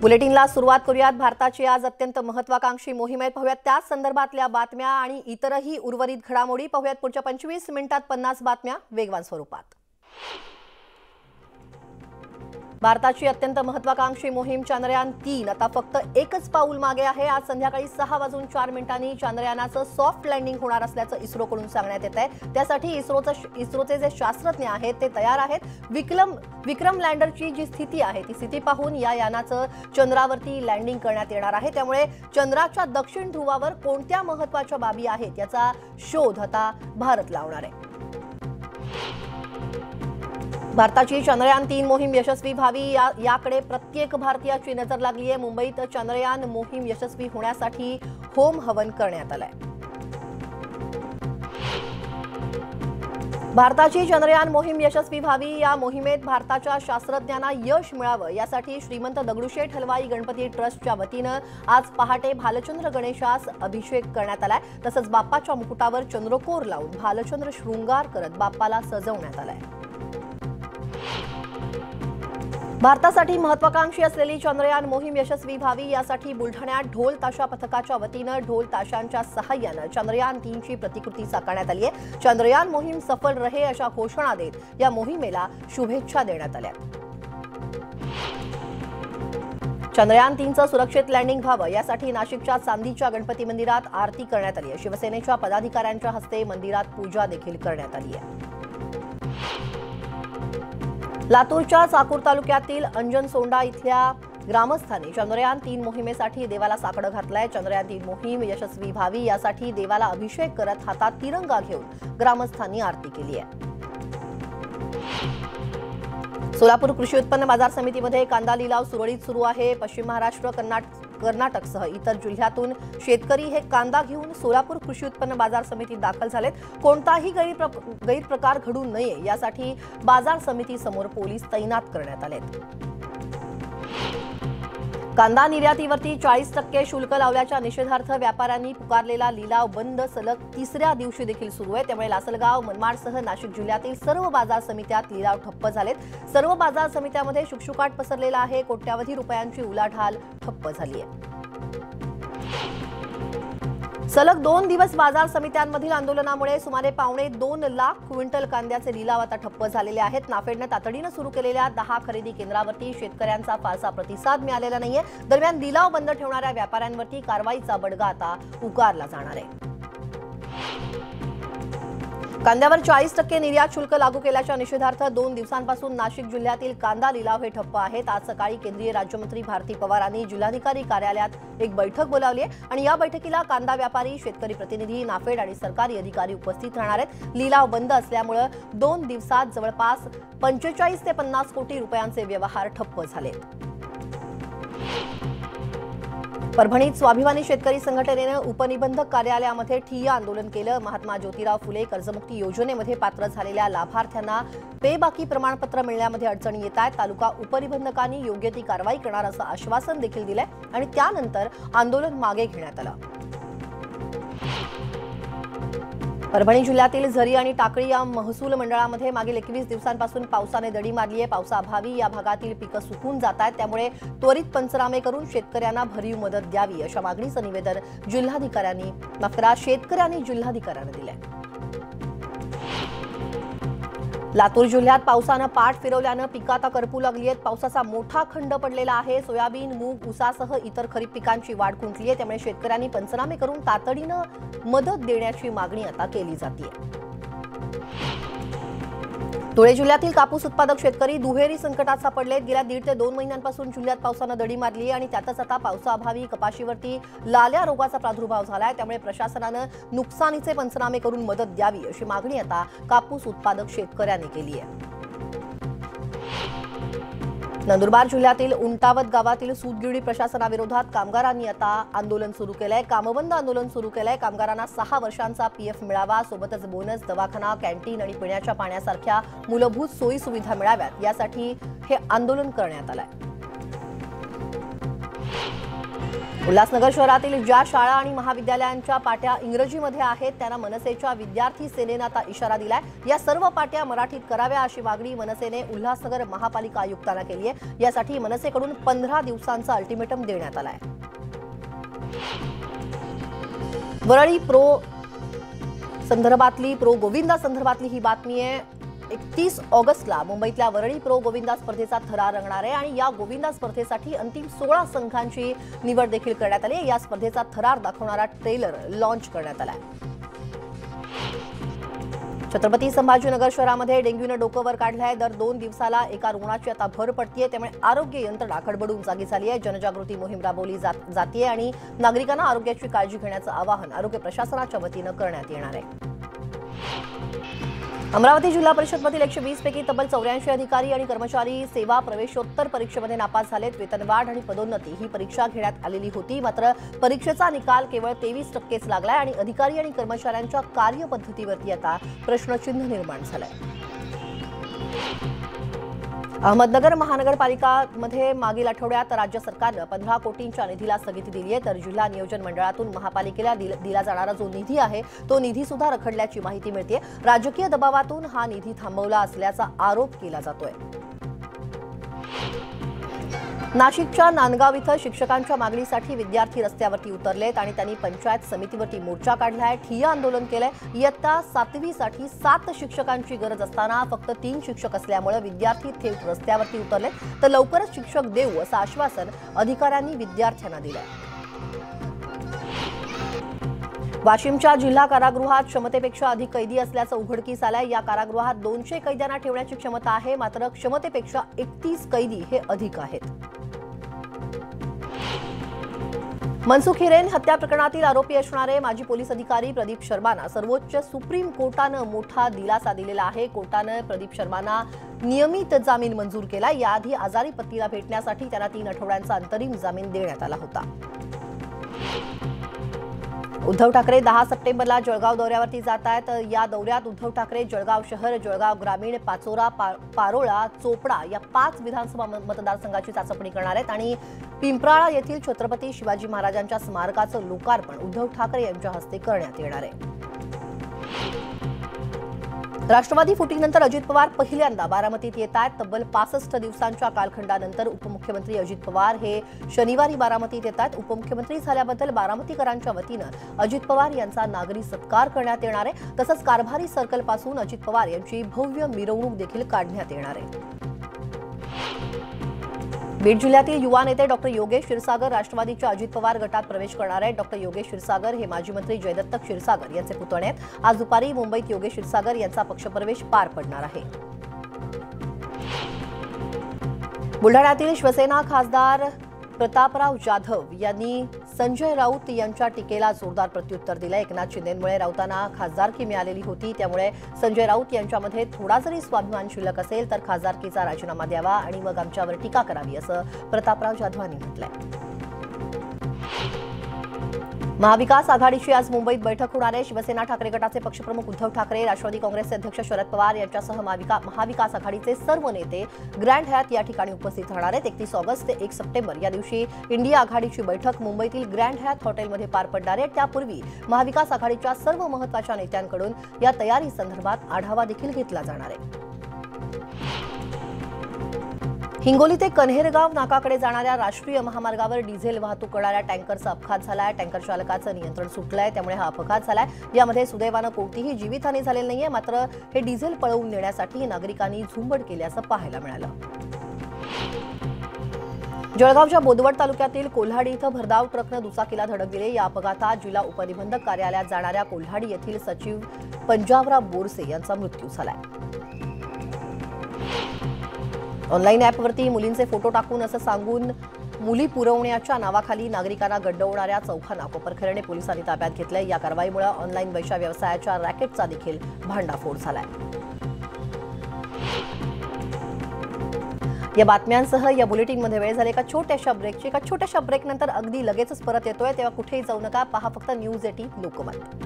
बुलेटिनला सुरुवात करूयात। भारताची आज अत्यंत महत्त्वाकांक्षी मोहीम आहे। पाहूयात त्या संदर्भातल्या बातम्या आणि इतरही उर्वरित घडामोडी। पाहूयात पुढच्या 25 मिनिटात 50 बातम्या वेगवान स्वरूपात। भारताची अत्यंत महत्त्वाकांक्षी मोहीम चांद्रयान-3 आता फक्त एकच पाऊल मागे आहे। आज संध्याकाळी 6:04 चांद्रयानाचं सॉफ्ट लँडिंग होणार असल्याचं इस्रोकडून सांगण्यात येत आहे। त्यासाठी इस्रोचे जे शास्त्रज्ञ आहेत ते तयार आहेत। विक्रम लँडरची जी स्थिती आहे ती स्थिती पाहून या यानाचं चंद्रावरती लँडिंग करण्यात येणार आहे। त्यामुळे चंद्राच्या दक्षिण ध्रुवावर कोणत्या महत्त्वाच्या बाबी आहेत याचा शोध आता भारत लावणार आहे। भारताची चांद्रयान-3 मोहीम यशस्वी व्हावी याकडे प्रत्येक भारतीयाची नजर लागली आहे। मुंबईत चांद्रयान मोहीम यशस्वी होण्यासाठी होम हवन करण्यात आलंय। भारताची चांद्रयान मोहीम यशस्वी व्हावी या मोहिमेत भारताच्या शास्त्रज्ञांना यश मिळावं यासाठी श्रीमंत दगडूशेठ हलवाई गणपती ट्रस्टच्या वतीनं आज पहाटे भालचंद्र गणेशास अभिषेक करण्यात आलाय। तसंच बाप्पाच्या मुकुटावर चंद्रकोर लावून भालचंद्र शृंगार करत बाप्पाला सजवण्यात आलाय। भारतासाठी महत्त्वाकांक्षी असलेली चांद्रयान मोहीम यशस्वी व्हावी यासाठी बुलढाण्यात ढोल ताशा पथकाच्या वतीनं ढोल ताशांच्या सहाय्यानं चांद्रयान-3ची प्रतिकृती साकारण्यात आली आहे। चांद्रयान मोहीम सफल रहे अशा घोषणा देत या मोहिमेला शुभेच्छा देण्यात आल्या। चांद्रयान-3चं सुरक्षित लँडिंग व्हावं यासाठी नाशिकच्या चांदीच्या गणपती मंदिरात आरती करण्यात आली आहे। शिवसेनेच्या पदाधिकाऱ्यांच्या हस्ते मंदिरात पूजा देखील करण्यात आली आहे। लातूरच्या चाकूर तालुक्यातील अंजनसोंडा इथल्या ग्रामस्थांनी चांद्रयान-3 मोहिमेसाठी देवाला साकडं घातलंय। चांद्रयान-3 मोहीम यशस्वी व्हावी यासाठी देवाला अभिषेक करत हातात तिरंगा घेऊन ग्रामस्थांनी आरती केली आहे। सोलापूर कृषी उत्पन्न बाजार समितीमध्ये कांदा लिलाव सुरळीत सुरू आहे। पश्चिम महाराष्ट्र, कर्नाटकसह इतर जिल्ह्यातून शेतकरी हे कांदा घेऊन सोलापूर कृषी उत्पन्न बाजार समितीत दाखल झालेत। कोणताही गैरप्रकार घडू नये यासाठी बाजार समितीसमोर पोलीस तैनात करण्यात आलेत। कांदा निर्यातीवरती 40% शुल्क लावल्याच्या निषेधार्थ व्यापाऱ्यांनी पुकारलेला लिलाव बंद सलग तिसऱ्या दिवशी देखील सुरू आहे। त्यामुळे लासलगाव, मनमाडसह नाशिक जिल्ह्यातील सर्व बाजार समित्यात लिलाव ठप्प झालेत। सर्व बाजार समित्यामध्ये शुकशुकाट पसरलेला आहे। कोट्यावधी रुपयांची उलाढाल ठप्प झाली आहे। सलग 2 दिवस बाजार समित्यांमधील आंदोलनामुळे सुमारे 2.25 लाख क्विंटल कांद्याचे लिलाव आता ठप्प झालेले आहेत। नाफेडनं तातडीनं सुरू केलेल्या 10 खरेदी केंद्रावरती शेतकऱ्यांचा फारसा प्रतिसाद मिळालेला नाहीये। दरम्यान लिलाव बंद ठेवणाऱ्या व्यापाऱ्यांवरती कारवाईचा बडगा आता उगारला जाणार आहे। कांद्यावर 40% निर्यात शुल्क लागू केल्याच्या निषेधार्थ 2 दिवसांपासून नाशिक जिल्ह्यातील कांदा लिलाव हे ठप्प आहेत। आज सकाळी केंद्रीय राज्यमंत्री भारती पवारांनी जिल्हाधिकारी कार्यालयात एक बैठक बोलावली आहे आणि या बैठकीला कांदा व्यापारी, शेतकरी प्रतिनिधी, नाफेड आणि सरकारी अधिकारी उपस्थित राहणार आहेत। लिलाव बंद असल्यामुळे 2 दिवसात जवळपास 45 ते 50 कोटी रुपयांचे व्यवहार ठप्प झालेत। परभणीत स्वाभिमानी शेतकरी संघटनेनं उपनिबंधक कार्यालयामध्ये ठिय्या आंदोलन केलं। महात्मा ज्योतिराव फुले कर्जमुक्ती योजनेमध्ये पात्र झालेल्या लाभार्थ्यांना बेबाकी प्रमाणपत्र मिळण्यामध्ये अडचणी येत आहेत। तालुका उपनिबंधकांनी योग्य ती कारवाई करणार असं आश्वासन देखील दिलंय आणि त्यानंतर आंदोलन मागे घेण्यात आलं। परभणी जिल्ह्यातील झरी आणि टाकळी या महसूल मंडळामध्ये मागील 21 दिवसांपासून पावसाने दडी मारली आहे। पावसाअभावी या भागातील पिकं सुकून जात आहेत। त्यामुळे त्वरित पंचनामे करून शेतकऱ्यांना भरीव मदत द्यावी अशा मागणीचं निवेदन शेतकऱ्यांनी जिल्हाधिकाऱ्यांना दिलंय। लातूर जिल्ह्यात पावसानं पाठ फिरवल्यानं पिकं आता करपू लागली आहेत। पावसाचा मोठा खंड पडलेला आहे। सोयाबीन, मूग, ऊसासह इतर खरीप पिकांची वाढ खुंटली आहे। त्यामुळे शेतकऱ्यांनी पंचनामे करून तातडीनं मदत देण्याची मागणी आता केली जाते। धुळे जिल्ह्यातील कापूस उत्पादक शेतकरी दुहेरी संकटात सापडलेत। गेल्या 1.5 ते 2 महिन्यांपासून जिल्ह्यात पावसानं दडी मारली आहे आणि त्यातच आता पावसाअभावी कपाशीवरती लाल्या रोगाचा प्रादुर्भाव झालाय। त्यामुळे प्रशासनानं नुकसानीचे पंचनामे करून मदत द्यावी अशी मागणी आता कापूस उत्पादक शेतकऱ्यांनी केली आहे। नंदुरबार जिल्ह्यातील उंटावत गावातील सूतगिरणी प्रशासनाविरोधात कामगारांनी आता आंदोलन सुरू केलंय। कामबंद आंदोलन सुरू केलंय। कामगारांना 6 वर्षांचा पीएफ मिळावा, सोबतच बोनस, दवाखाना, कॅन्टीन आणि पिण्याच्या पाण्यासारख्या मूलभूत सोयी सुविधा मिळाव्यात यासाठी हे आंदोलन करण्यात आलंय। उल्हासनगर शहरातील ज्या शाळा आणि महाविद्यालयांच्या पाट्या इंग्रजीमध्ये आहेत त्यांना मनसेच्या विद्यार्थी सेनेनं आता इशारा दिलाय. या सर्व पाट्या मराठीत कराव्या अशी मागणी मनसेने उल्हासनगर महापालिका आयुक्तांना केली आहे. यासाठी मनसेकडून 15 दिवसांचा अल्टिमेटम देण्यात आलाय. वरळी प्रो गोविंदा संदर्भातली ही बातमी आहे. 31 ऑगस्टला मुंबईतल्या वरळी प्रो गोविंदा स्पर्धेचा थरार रंगणार आहे आणि या गोविंदा स्पर्धेसाठी अंतिम 16 संघांची निवड देखील करण्यात आली आहे. या स्पर्धेचा थरार दाखवणारा ट्रेलर लॉन्च करण्यात आला आहे. छत्रपती संभाजीनगर शहरामध्ये डेंग्यूनं डोकं वर काढलं आहे. दर 2 दिवसाला एका रुग्णाची आता भर पडतीये. त्यामुळे आरोग्य यंत्रणा खडबडून जागी झाली आहे. जनजागृती मोहीम राबवली जातीये आणि नागरिकांना आरोग्याची काळजी घेण्याचं आवाहन आरोग्य प्रशासनाच्या वतीनं करण्यात येणार आहे. अमरावती जिल्हा परिषदमधील 120 पैकी तब्बल 84 अधिकारी आणि कर्मचारी सेवा प्रवेशोत्तर परीक्षेमध्ये नापास झालेत. वेतनवाढ आणि पदोन्नती ही परीक्षा घेण्यात आलेली होती, मात्र परीक्षेचा निकाल केवळ 23%च लागलाय आणि अधिकारी आणि कर्मचाऱ्यांच्या कार्यपद्धतीवरती आता प्रश्नचिन्ह निर्माण झालंय. अहमदनगर महानगरपालिकामध्ये मागील आठवड्यात राज्य सरकारनं 15 कोटींच्या निधीला स्थगिती दिली आहे. तर जिल्हा नियोजन मंडळातून महापालिकेला दिला जाणारा जो निधी आहे तो निधी सुद्धा रखडल्याची माहिती मिळते. राजकीय दबावातून हा निधी थांबवला असल्याचा आरोप केला जातोय. नाशिकच्या नांदगाव इथं शिक्षकांच्या मागणीसाठी विद्यार्थी रस्त्यावरती उतरलेत आणि त्यांनी पंचायत समितीवरती मोर्चा काढलाय. ठिय्या आंदोलन केलंय. इयत्ता 7वी साठी 7 शिक्षकांची गरज असताना फक्त 3 शिक्षक असल्यामुळे विद्यार्थी थेट रस्त्यावरती उतरलेत. तर लवकरच शिक्षक देऊ असं आश्वासन अधिकाऱ्यांनी विद्यार्थ्यांना दिलंय. वाशिमच्या जिल्हा कारागृहात क्षमतेपेक्षा अधिक कैदी असल्याचं उघडकीस आलंय. या कारागृहात 200 कैद्यांना ठेवण्याची क्षमता आहे, मात्र क्षमतेपेक्षा 31 कैदी हे अधिक आहेत. मनसुख हिरेन हत्या प्रकरणातील आरोपी असणारे माजी पोलीस अधिकारी प्रदीप शर्मांना सर्वोच्च सुप्रीम कोर्टानं मोठा दिलासा दिलेला आहे. कोर्टानं प्रदीप शर्मांना नियमित जामीन मंजूर केला. याआधी आजारी पत्नीला भेटण्यासाठी त्यांना 3 आठवड्यांचा अंतरिम जामीन देण्यात आला होता. उद्धव ठाकरे 10 सप्टेंबरला जळगाव दौऱ्यावरती जात आहेत. या दौऱ्यात उद्धव ठाकरे जळगाव शहर, जळगाव ग्रामीण, पाचोरा, पारोळा, चोपडा या 5 विधानसभा मतदारसंघाची चाचपणी करणार आहेत आणि पिंपराळा येथील छत्रपती शिवाजी महाराजांच्या स्मारकाचं लोकार्पण उद्धव ठाकरे यांच्या हस्ते करण्यात येणार आहे. राष्ट्रवादी फुटीनंतर अजित पवार पहिल्यांदा बारामतीत येत आहेत. तब्बल 65 दिवसांच्या कालखंडानंतर उपमुख्यमंत्री अजित पवार हे शनिवारी बारामतीत येत आहेत. उपमुख्यमंत्री झाल्याबद्दल बारामतीकरांच्या वतीनं अजित पवार यांचा नागरी सत्कार करण्यात येणार आहे. तसंच कारभारी सर्कलपासून अजित पवार यांची भव्य मिरवणूक देखील काढण्यात येणार आहे. बीड जिल्ह्यातील युवा नेते डॉक्टर योगेश क्षीरसागर राष्ट्रवादीच्या अजित पवार गटात प्रवेश करणार आहेत. डॉक्टर योगेश क्षीरसागर हे माजी मंत्री जयदत्त क्षीरसागर यांचे पुतणे आहेत. आज दुपारी मुंबईत योगेश क्षीरसागर यांचा पक्षप्रवेश पार पडणार आहे. बुलढाण्यातील शिवसेना खासदार प्रतापराव जाधव यांनी संजय राऊत यांच्या टीकेला जोरदार प्रत्युत्तर दिलं. एकनाथ शिंदेंमुळे राऊतांना खासदारकी मिळालेली होती, त्यामुळे संजय राऊत यांच्यामध्ये थोडा जरी स्वाभिमान शिल्लक असेल तर खासदारकीचा राजीनामा द्यावा आणि मग आमच्यावर टीका करावी असं प्रतापराव जाधवांनी म्हटलंय. महाविकास आघाडीची आज मुंबईत बैठक होणार आहे. शिवसेना ठाकरे गटाचे पक्षप्रमुख उद्धव ठाकरे, राष्ट्रवादी काँग्रेसचे अध्यक्ष शरद पवार यांच्यासह महाविकास आघाडीचे सर्व नेते ग्रँड हयात या ठिकाणी उपस्थित राहणार आहेत. 31 ऑगस्ट ते 1 सप्टेंबर या दिवशी इंडिया आघाडीची बैठक मुंबईतील ग्रँड हयात हॉटेलमध्ये पार पडणार आहे. त्यापूर्वी महाविकास आघाडीच्या सर्व महत्त्वाच्या नेत्यांकडून या तयारी संदर्भात आढावा देखील घेतला जाणार आहे. हिंगोली ते कन्हेरगाव नाकाकडे जाणाऱ्या राष्ट्रीय महामार्गावर डिझेल वाहतूक करणाऱ्या टँकरचा अपघात झालाय. टँकर चालकाचं नियंत्रण सुटलंय, त्यामुळे हा अपघात झालाय. यामध्ये सुदैवानं कोणतीही जीवितहानी झालेली नाहीये, मात्र हे डिझेल पळवून नेण्यासाठी नागरिकांनी झुंबड केल्याचं पाहायला मिळालं. जळगावच्या बोदवड तालुक्यातील कोल्हाडी इथं भरधाव ट्रकनं दुचाकीला धडक दिली. या अपघातात जिल्हा उपनिबंधक कार्यालयात जाणाऱ्या कोल्हाडी येथील सचिव पंजाबराव बोरसे यांचा मृत्यू झालाय. ऑनलाईन ॲपवरती मुलींचे फोटो टाकून असं सांगून मुली पुरवण्याच्या नावाखाली नागरिकांना गंडवणाऱ्या चौघांना कोपरखैरणे पोलिसांनी ताब्यात घेतलंय. या कारवाईमुळे ऑनलाईन पैसा व्यवसायाच्या रॅकेटचा देखील भांडाफोड झालाय. या बातम्यांसह या बुलेटिनमध्ये वेळ झाली एका छोट्याशा ब्रेकची. एका छोट्याशा ब्रेकनंतर अगदी लगेचच परत येतोय, तेव्हा कुठेही जाऊ नका. पहा फक्त न्यूज 18 लोकमत.